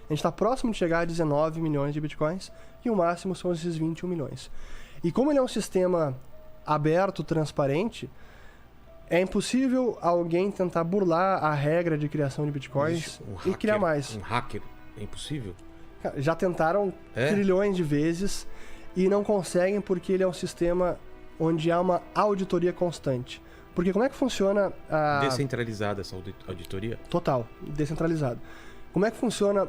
A gente está próximo de chegar a 19 milhões de bitcoins e o máximo são esses 21 milhões. E como ele é um sistema aberto, transparente, é impossível alguém tentar burlar a regra de criação de bitcoins e criar mais. Um hacker? É impossível? Já tentaram trilhões de vezes e não conseguem porque ele é um sistema onde há uma auditoria constante. Porque como é que funciona a... Descentralizada essa auditoria? Total, descentralizado. Como é que funciona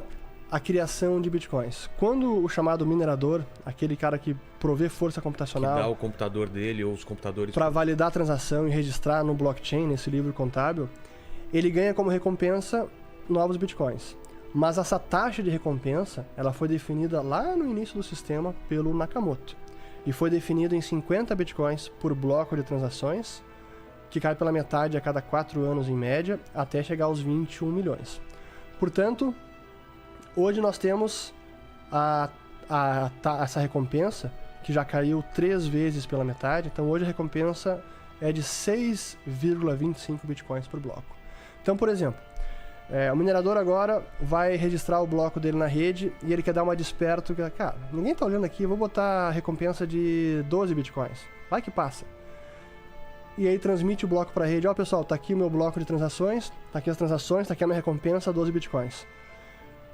a criação de bitcoins? Quando o chamado minerador, aquele cara que provê força computacional... Que dá o computador dele ou os computadores... Para validar a transação e registrar no blockchain, nesse livro contábil, ele ganha como recompensa novos bitcoins. Mas essa taxa de recompensa, ela foi definida lá no início do sistema pelo Nakamoto. E foi definido em 50 bitcoins por bloco de transações, que cai pela metade a cada 4 anos em média, até chegar aos 21 milhões. Portanto, hoje nós temos essa recompensa, que já caiu 3 vezes pela metade. Então hoje a recompensa é de 6,25 bitcoins por bloco. Então, por exemplo, o minerador agora vai registrar o bloco dele na rede e ele quer dar uma desperto. Cara, ninguém tá olhando aqui, eu vou botar a recompensa de 12 bitcoins. Vai que passa. E aí transmite o bloco para a rede. Ó, pessoal, tá aqui o meu bloco de transações, tá aqui as transações, tá aqui a minha recompensa, 12 bitcoins.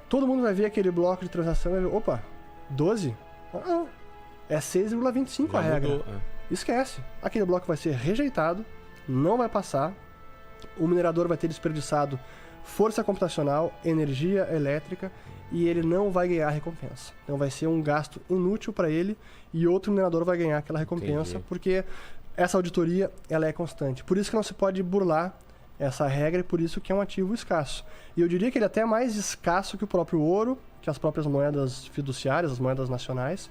Todo mundo vai ver aquele bloco de transação e vai ver, opa, 12? É 6,25 a regra. Mudou, Esquece. Aquele bloco vai ser rejeitado, não vai passar, o minerador vai ter desperdiçado força computacional, energia elétrica, e ele não vai ganhar a recompensa. Então vai ser um gasto inútil para ele e outro minerador vai ganhar aquela recompensa. Entendi. Porque essa auditoria ela é constante. Por isso que não se pode burlar essa regra e por isso que é um ativo escasso. E eu diria que ele é até mais escasso que o próprio ouro, que as próprias moedas fiduciárias, as moedas nacionais,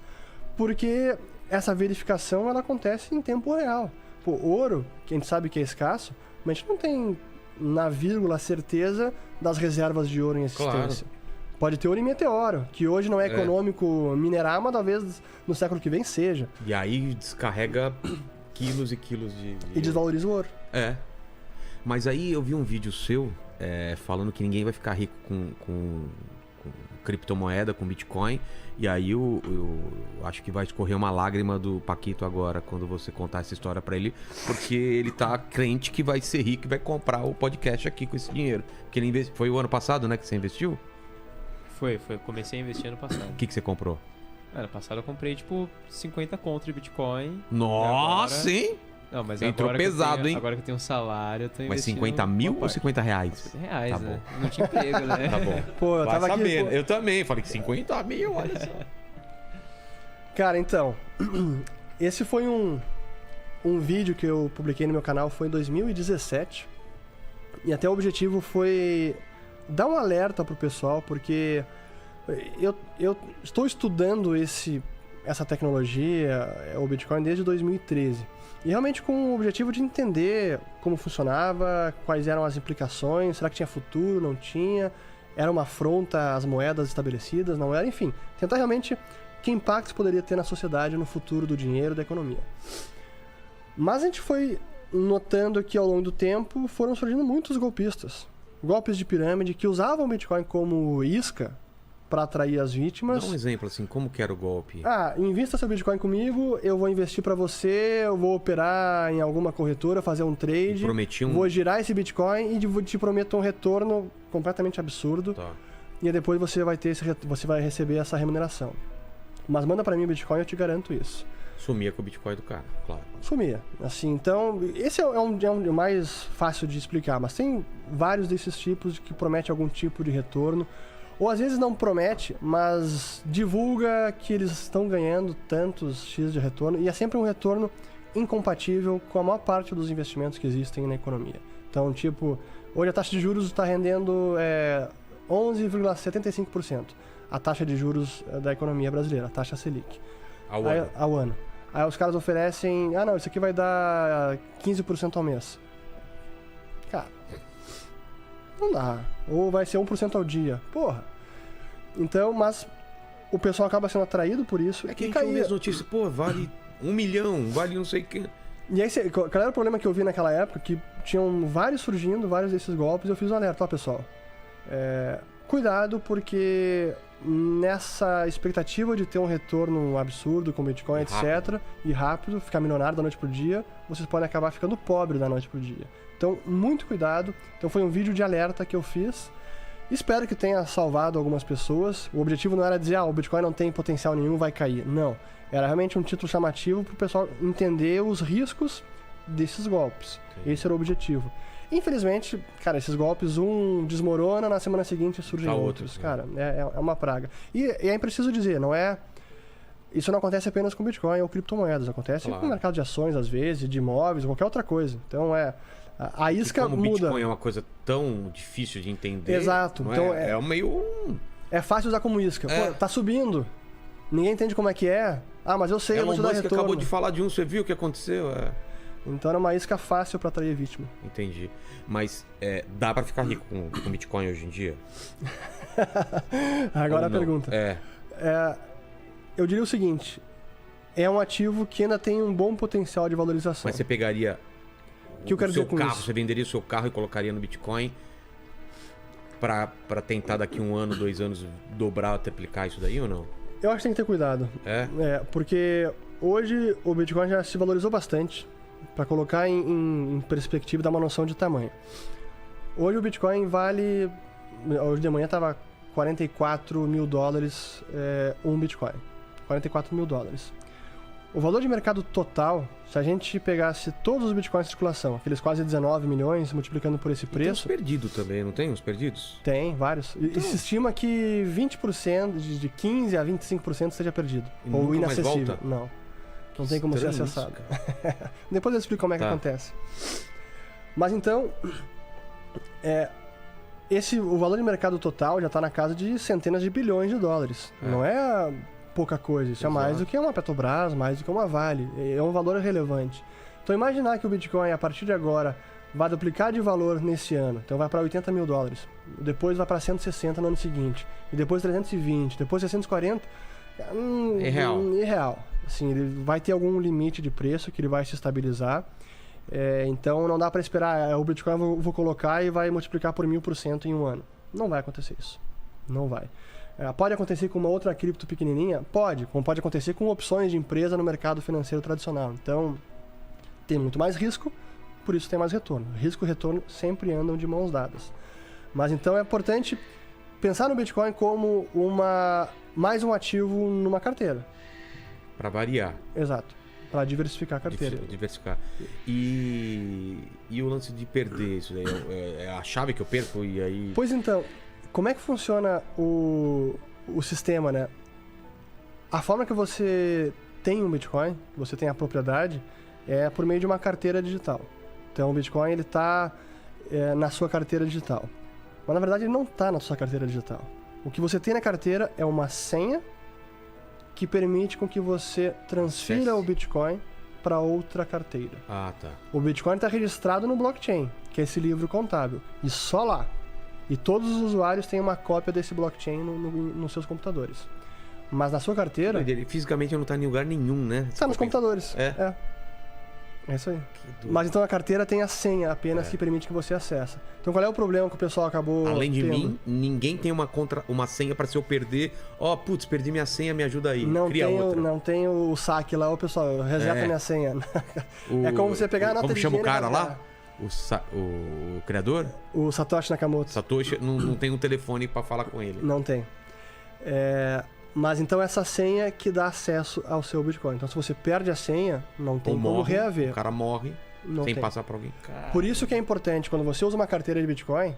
porque essa verificação ela acontece em tempo real. Pô, ouro, que a gente sabe que é escasso, mas a gente não tem na vírgula certeza das reservas de ouro em existência. Claro. Pode ter ouro em meteoro, que hoje não é econômico minerar, mas talvez no século que vem seja. E aí descarrega quilos e quilos de... E desvaloriza o ouro. Mas aí eu vi um vídeo seu falando que ninguém vai ficar rico com criptomoeda, com Bitcoin. E aí eu acho que vai escorrer uma lágrima do Paquito agora quando você contar essa história pra ele, porque ele tá crente que vai ser rico e vai comprar o podcast aqui com esse dinheiro. Porque ele foi o ano passado, né, que você investiu? Foi. Comecei a investir ano passado. O que você comprou? Ano passado eu comprei, 50 conto de Bitcoin. Nossa, agora... hein? Não, mas entrou agora pesado, hein? Agora que eu tenho um salário, eu tô investindo... Mas 50 mil ou 50 reais? 50 reais, tá né? Bom. Não tinha emprego, né? Tá bom. Pô, eu tava sabendo. aqui, pô. Eu também. Falei que 50 mil, olha só. Cara, então... Esse foi um vídeo que eu publiquei no meu canal, foi em 2017. E até o objetivo foi dar um alerta pro pessoal, porque eu estou estudando essa tecnologia, o Bitcoin, desde 2013. E realmente com o objetivo de entender como funcionava, quais eram as implicações, será que tinha futuro, não tinha, era uma afronta às moedas estabelecidas, não era, enfim. Tentar realmente que impactos poderia ter na sociedade no futuro do dinheiro e da economia. Mas a gente foi notando que ao longo do tempo foram surgindo muitos golpistas. Golpes de pirâmide que usavam o Bitcoin como isca para atrair as vítimas. Dá um exemplo assim, como que era o golpe? Invista seu Bitcoin comigo, eu vou investir para você, eu vou operar em alguma corretora, fazer um trade, vou girar esse Bitcoin e te prometo um retorno completamente absurdo. Tá. E aí depois você vai receber essa remuneração. Mas manda para mim o Bitcoin, eu te garanto isso. Sumia com o Bitcoin do cara, claro. Sumia. Assim, então, esse é um mais fácil de explicar, mas tem vários desses tipos que prometem algum tipo de retorno. Ou às vezes não promete, mas divulga que eles estão ganhando tantos X de retorno, e é sempre um retorno incompatível com a maior parte dos investimentos que existem na economia. Então, hoje a taxa de juros está rendendo 11,75%. A taxa de juros da economia brasileira, a taxa Selic. Ao ano. Aí os caras oferecem, não, isso aqui vai dar 15% ao mês. Cara, não dá. Ou vai ser 1% ao dia. Porra. Então, mas o pessoal acaba sendo atraído por isso. É que a gente ouve as notícias, vale 1 milhão, vale não sei o que. E aí, qual era o problema que eu vi naquela época? Que tinham vários surgindo, vários desses golpes, e eu fiz um alerta, pessoal. cuidado, porque nessa expectativa de ter um retorno absurdo com Bitcoin, etc., e rápido, ficar milionário da noite pro dia, vocês podem acabar ficando pobre da noite pro dia. Então, muito cuidado. Então, foi um vídeo de alerta que eu fiz. Espero que tenha salvado algumas pessoas. O objetivo não era dizer, o Bitcoin não tem potencial nenhum, vai cair. Não. Era realmente um título chamativo para o pessoal entender os riscos desses golpes. Sim. Esse era o objetivo. Infelizmente, cara, esses golpes, um desmorona, na semana seguinte surgem outros. Cara, é uma praga. E é preciso dizer, não é... Isso não acontece apenas com Bitcoin ou criptomoedas. Acontece com o mercado de ações, às vezes, de imóveis, qualquer outra coisa. Então, a isca como muda. O Bitcoin é uma coisa tão difícil de entender. Exato. Não então, é meio... É fácil usar como isca. Pô, tá subindo. Ninguém entende como é que é. Ah, mas eu sei, eu vou te dar retorno. Acabou de falar de um, você viu o que aconteceu? Então era uma isca fácil para atrair vítima. Entendi. Mas dá para ficar rico com Bitcoin hoje em dia? Agora a pergunta. Eu diria o seguinte. É um ativo que ainda tem um bom potencial de valorização. Mas você pegaria que eu quero dizer com carro, isso? você venderia o seu carro e colocaria no Bitcoin para tentar daqui 1 ano, 2 anos dobrar, triplicar isso daí ou não? Eu acho que tem que ter cuidado. Porque hoje o Bitcoin já se valorizou bastante. Para colocar em perspectiva, dar uma noção de tamanho. Hoje o Bitcoin vale... Hoje de manhã estava $44 mil um Bitcoin. $44 mil. O valor de mercado total, se a gente pegasse todos os Bitcoins em circulação, aqueles quase 19 milhões, multiplicando por esse preço... Tem uns perdidos também, não tem uns perdidos? Tem, vários. E se estima que 20%, de 15% a 25% esteja perdido. Ou inacessível. Não tem como ser acessado. Depois eu explico como é que acontece. Mas então, o valor de mercado total já está na casa de centenas de bilhões de dólares. Não é pouca coisa. Isso é mais do que uma Petrobras, mais do que uma Vale. É um valor relevante. Então imaginar que o Bitcoin, a partir de agora, vai duplicar de valor nesse ano. Então vai para $80 mil. Depois vai para 160 no ano seguinte. E depois 320. Depois 640. Irreal. Assim, ele vai ter algum limite de preço que ele vai se estabilizar. Então não dá para esperar, o Bitcoin eu vou colocar e vai multiplicar por 1000% em um ano. Não vai acontecer isso. Não vai. Pode acontecer com uma outra cripto pequenininha? Pode. Como pode acontecer com opções de empresa no mercado financeiro tradicional. Então, tem muito mais risco, por isso tem mais retorno. Risco e retorno sempre andam de mãos dadas. Mas então é importante pensar no Bitcoin como mais um ativo numa carteira. Para variar. Exato. Para diversificar a carteira. Diversificar. E o lance de perder isso daí? É a chave que eu perco e aí... Pois então, como é que funciona o sistema, né? A forma que você tem um Bitcoin, você tem a propriedade, é por meio de uma carteira digital. Então o Bitcoin ele está na sua carteira digital. Mas na verdade ele não está na sua carteira digital. O que você tem na carteira é uma senha que permite com que você transfira o Bitcoin para outra carteira. Ah, tá. O Bitcoin está registrado no blockchain, que é esse livro contábil. E só lá. E todos os usuários têm uma cópia desse blockchain nos seus computadores. Mas na sua carteira... Fisicamente não está em lugar nenhum, né? Está nos computadores. É isso aí. Mas então a carteira tem a senha apenas que permite que você acesse. Então qual é o problema que o pessoal acabou Além de tendo? mim, ninguém tem uma senha para se eu perder. Perdi minha senha, me ajuda aí. Cria outra. Não tem o saque lá, pessoal, reseta minha senha. É como você pegar a nota de chama o cara lá? O criador? O Satoshi Nakamoto. Satoshi não tem um telefone para falar com ele. Não tem. Mas então essa senha que dá acesso ao seu Bitcoin. Então se você perde a senha, não tem como reaver. O cara morre sem passar para alguém. Caramba. Por isso que é importante, quando você usa uma carteira de Bitcoin,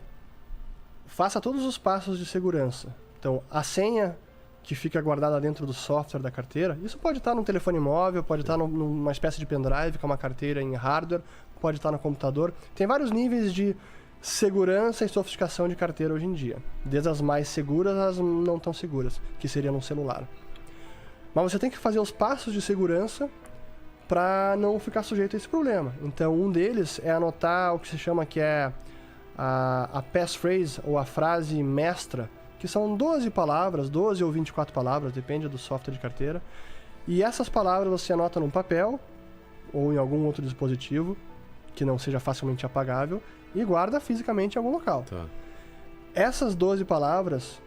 faça todos os passos de segurança. Então a senha que fica guardada dentro do software da carteira, isso pode estar num telefone móvel, pode estar numa espécie de pendrive, que é uma carteira em hardware, pode estar no computador. Tem vários níveis de segurança e sofisticação de carteira hoje em dia. Desde as mais seguras às não tão seguras, que seria no celular. Mas você tem que fazer os passos de segurança para não ficar sujeito a esse problema. Então, um deles é anotar o que se chama que é a passphrase, ou a frase mestra, que são 12 palavras, 12 ou 24 palavras, depende do software de carteira. E essas palavras você anota num papel ou em algum outro dispositivo que não seja facilmente apagável e guarda fisicamente em algum local. Tá. Essas 12 palavras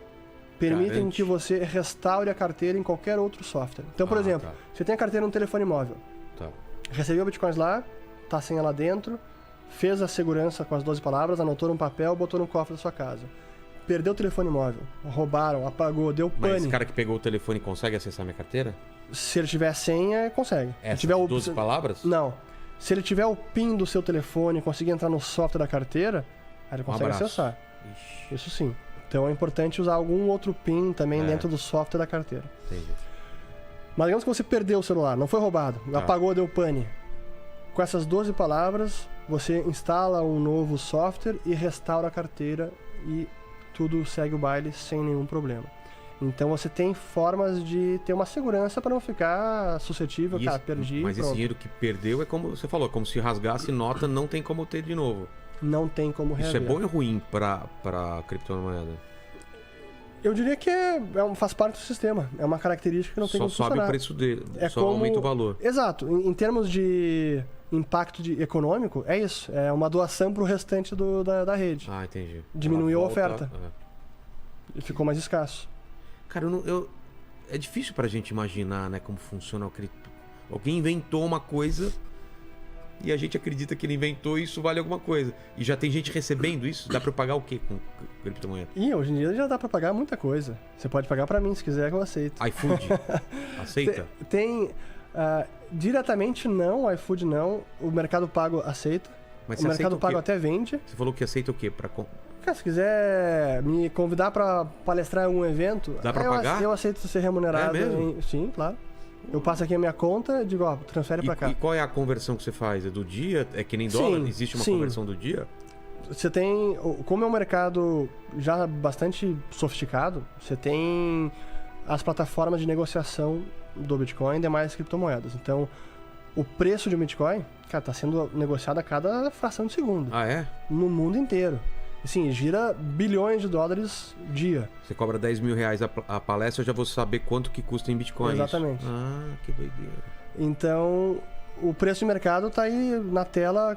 permitem Garante. que você restaure a carteira em qualquer outro software. Então, por exemplo, tá. você tem a carteira no telefone móvel, Tá. recebeu bitcoins lá, tá a senha lá dentro, fez a segurança com as 12 palavras, anotou num papel, botou no cofre da sua casa. Perdeu o telefone móvel, roubaram, apagou, deu Mas esse pane. cara que pegou o telefone consegue acessar minha carteira? Se ele tiver a senha, consegue. Se Essas tiver 12 palavras? Não. Se ele tiver o PIN do seu telefone e conseguir entrar no software da carteira, aí ele consegue abraço. acessar. Ixi, Isso sim. Então é importante usar algum outro PIN também É. dentro do software da carteira. entendi. Mas digamos que você perdeu o celular, não foi roubado, Tá. apagou, deu pane. Com essas 12 palavras, você instala um novo software e restaura a carteira e tudo segue o baile sem nenhum problema. Então você tem formas de ter uma segurança para não ficar suscetível, E cara, esse- perdi, Mas esse pronto. dinheiro que perdeu é como você falou, como se rasgasse nota, não tem como ter de novo. Não tem como Isso reaver. é bom ou ruim pra criptomoeda? Eu diria que faz parte do sistema. É uma característica que não tem Só como sobe funcionar. o preço dele, É só como- aumenta o valor. Exato. Em termos de impacto econômico, é isso. É uma doação para o restante da rede. Ah, entendi. Diminuiu Ela a oferta. é. E ficou mais escasso. Cara, é difícil pra gente imaginar, né, como funciona o cripto. Alguém inventou uma coisa e a gente acredita que ele inventou e isso vale alguma coisa. E já tem gente recebendo isso. Dá pra eu pagar o quê com criptomoeda? E hoje em dia já dá para pagar muita coisa. Você pode pagar para mim se quiser que eu aceito. iFood, aceita? Tem diretamente não, o iFood não. O Mercado Pago aceita. Mas O você Mercado aceita o Pago quê? até vende. Você falou que aceita o quê? Cara, se quiser me convidar para palestrar em algum evento, Dá pra eu, pagar? eu aceito ser remunerado. É mesmo? Sim, claro. Eu passo aqui a minha conta e digo, ó, transfere para cá. E qual é a conversão que você faz? É do dia? É que nem dólar? Sim, Existe uma sim. conversão do dia? Você tem, como é um mercado já bastante sofisticado, você tem as plataformas de negociação do Bitcoin e demais criptomoedas. Então, o preço de um Bitcoin, cara, está sendo negociado a cada fração de segundo, Ah, é? no mundo inteiro. Assim, gira bilhões de dólares dia. Você cobra 10 mil reais a palestra, eu já vou saber quanto que custa em Bitcoin. isso. Exatamente. Ah, que doideira. Então, o preço de mercado está aí na tela,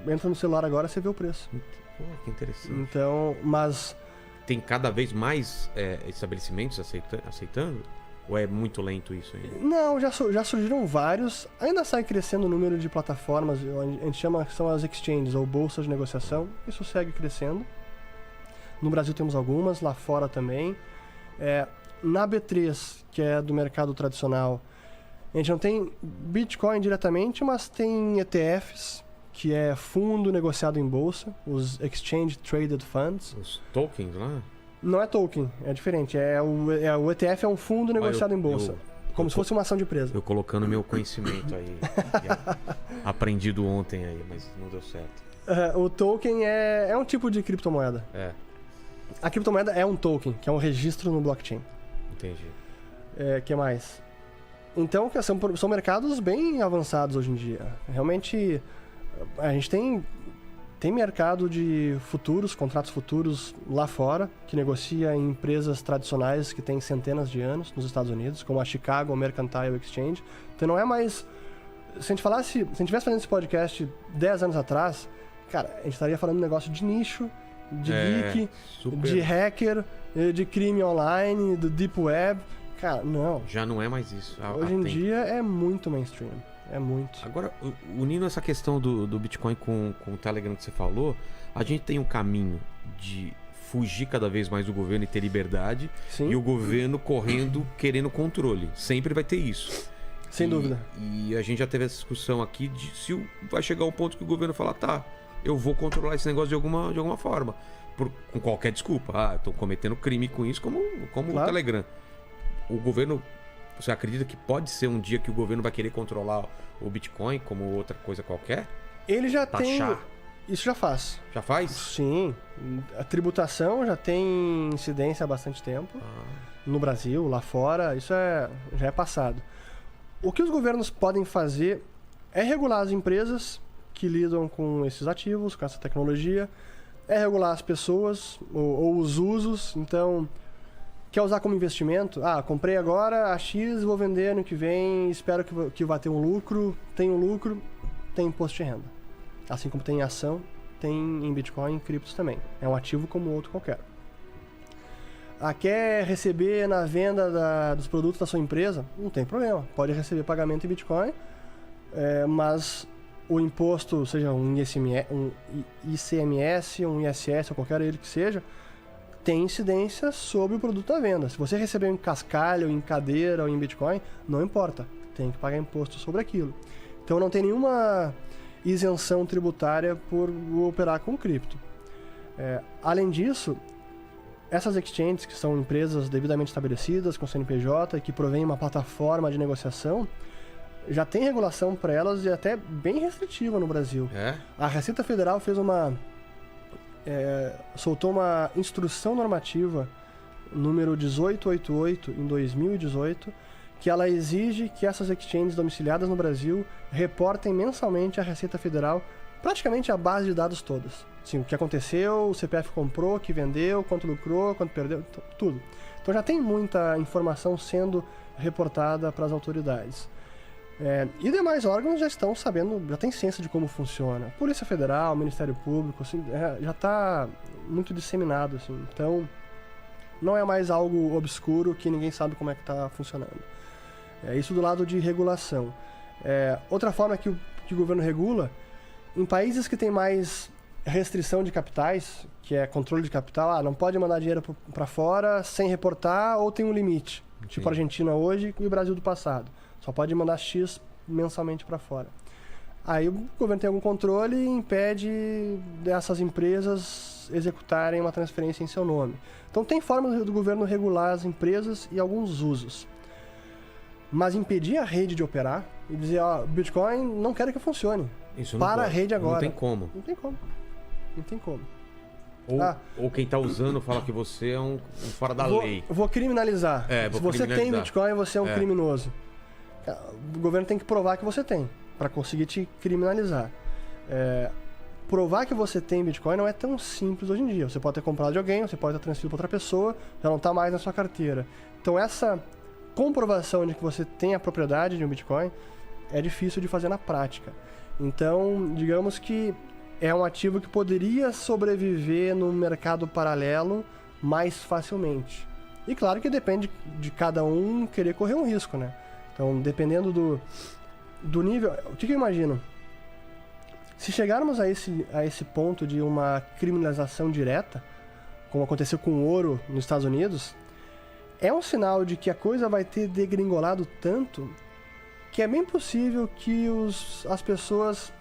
entra no celular agora, você vê o preço. Pô, que interessante. Então, mas Tem cada vez mais estabelecimentos aceitando? Ou é muito lento isso ainda? não, já surgiram vários. Ainda sai crescendo o número de plataformas, a gente chama que são as exchanges ou bolsas de negociação. Isso segue crescendo. No Brasil temos algumas, lá fora também. Na B3, que é do mercado tradicional, a gente não tem Bitcoin diretamente, mas tem ETFs, que é fundo negociado em bolsa, os Exchange Traded Funds. Os tokens lá? Não é token, é diferente. O ETF é um fundo negociado em bolsa. Como se fosse uma ação de empresa. Eu colocando meu conhecimento aí. Aprendido ontem aí, mas não deu certo. O token é um tipo de criptomoeda. É, A criptomoeda é um token, que é um registro no blockchain. entendi. Que mais? Então, são mercados bem avançados hoje em dia. Realmente, a gente tem mercado de futuros, contratos futuros lá fora, que negocia em empresas tradicionais que têm centenas de anos nos Estados Unidos, como a Chicago Mercantile Exchange. Então não é mais... Se a gente estivesse fazendo esse podcast 10 anos atrás, cara, a gente estaria falando de negócio de nicho, de geek, super. de hacker, de crime online, do deep web. Cara, não. Já não é mais isso. Hoje em dia é muito mainstream. É muito. Agora, unindo essa questão do Bitcoin com o Telegram que você falou, a gente tem um caminho de fugir cada vez mais do governo e ter liberdade, Sim, e o governo correndo, querendo controle. Sempre vai ter isso. sem dúvida. E a gente já teve essa discussão aqui de se vai chegar um ponto que o governo falar, tá, eu vou controlar esse negócio de alguma forma. Com qualquer desculpa. Ah, eu tô cometendo crime com isso, como Claro. o Telegram. O governo... Você acredita que pode ser um dia que o governo vai querer controlar o Bitcoin como outra coisa qualquer? Ele já Taxar. tem... Isso já faz. Já faz? Sim. A tributação já tem incidência há bastante tempo. No Brasil, lá fora, isso já é passado. O que os governos podem fazer é regular as empresas que lidam com esses ativos, com essa tecnologia, é regular as pessoas ou os usos. Então, quer usar como investimento? Ah, comprei agora a X, vou vender ano que vem, espero que vá ter um lucro. Tem um lucro, tem imposto de renda. Assim como tem em ação, tem em Bitcoin e em criptos também. É um ativo como outro qualquer. quer receber na venda dos produtos da sua empresa? Não tem problema, pode receber pagamento em Bitcoin, mas o imposto, seja um ICMS, um ISS ou qualquer ele que seja, tem incidência sobre o produto à venda. Se você receber em cascalho, em cadeira ou em Bitcoin, não importa, tem que pagar imposto sobre aquilo. Então não tem nenhuma isenção tributária por operar com cripto. Além disso, essas exchanges, que são empresas devidamente estabelecidas, com CNPJ, e que provêm uma plataforma de negociação, já tem regulação para elas e até bem restritiva no Brasil. A Receita Federal soltou uma instrução normativa número 1888 em 2018, que ela exige que essas exchanges domiciliadas no Brasil reportem mensalmente à Receita Federal praticamente a base de dados todas. Assim, o que aconteceu, o CPF comprou, o que vendeu, quanto lucrou, quanto perdeu, tudo. Então já tem muita informação sendo reportada para as autoridades. E demais órgãos já estão sabendo, já tem ciência de como funciona. Polícia Federal, Ministério Público, assim, já está muito disseminado. Assim. Então, não é mais algo obscuro que ninguém sabe como é que está funcionando. Isso do lado de regulação. Outra forma que o governo regula, em países que tem mais restrição de capitais, que é controle de capital, não pode mandar dinheiro para fora sem reportar ou tem um limite. Entendi. Tipo a Argentina hoje e o Brasil do passado. Só pode mandar X mensalmente para fora. Aí o governo tem algum controle e impede dessas empresas executarem uma transferência em seu nome. Então tem formas do governo regular as empresas e alguns usos. Mas impedir a rede de operar e dizer, Bitcoin não quero que funcione. Isso não Para pode. a rede agora. Não tem como. Não tem como. Não tem como. Ou quem tá usando fala que você é um fora da lei. Vou criminalizar. Se você tem Bitcoin, você é um criminoso. O governo tem que provar que você tem, para conseguir te criminalizar. Provar que você tem Bitcoin não é tão simples hoje em dia. Você pode ter comprado de alguém, você pode ter transferido para outra pessoa, já não está mais na sua carteira. Então essa comprovação de que você tem a propriedade de um Bitcoin é difícil de fazer na prática. Então, digamos que é um ativo que poderia sobreviver no mercado paralelo mais facilmente. E claro que depende de cada um querer correr um risco, né? Então, dependendo do nível... O que eu imagino? Se chegarmos a esse ponto de uma criminalização direta, como aconteceu com o ouro nos Estados Unidos, é um sinal de que a coisa vai ter degringolado tanto que é bem possível que as pessoas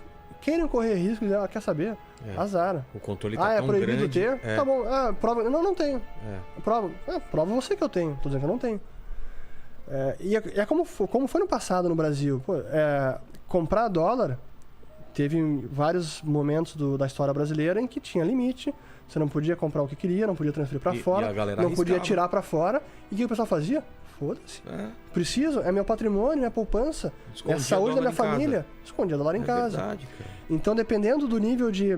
queiram correr risco e dizer, quer saber? Azar. O controle tá tão proibido grande. ter? Tá bom. Prova. Não tenho. Prova você que eu tenho. Tô dizendo que eu não tenho. E é como foi no passado no Brasil. Comprar dólar, teve vários momentos da história brasileira em que tinha limite. Você não podia comprar o que queria, não podia transferir para fora, não podia tirar para fora. E o que o pessoal fazia? Foda-se. Preciso, é meu patrimônio, é poupança, é a saúde da minha família. Escondia dólar em casa. Verdade, cara. Então, dependendo do nível de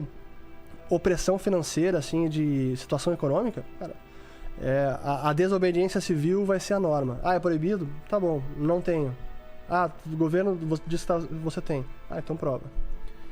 opressão financeira, assim, de situação econômica, cara, a desobediência civil vai ser a norma. É proibido? Tá bom, não tenho. O governo disse que você tem. Então prova.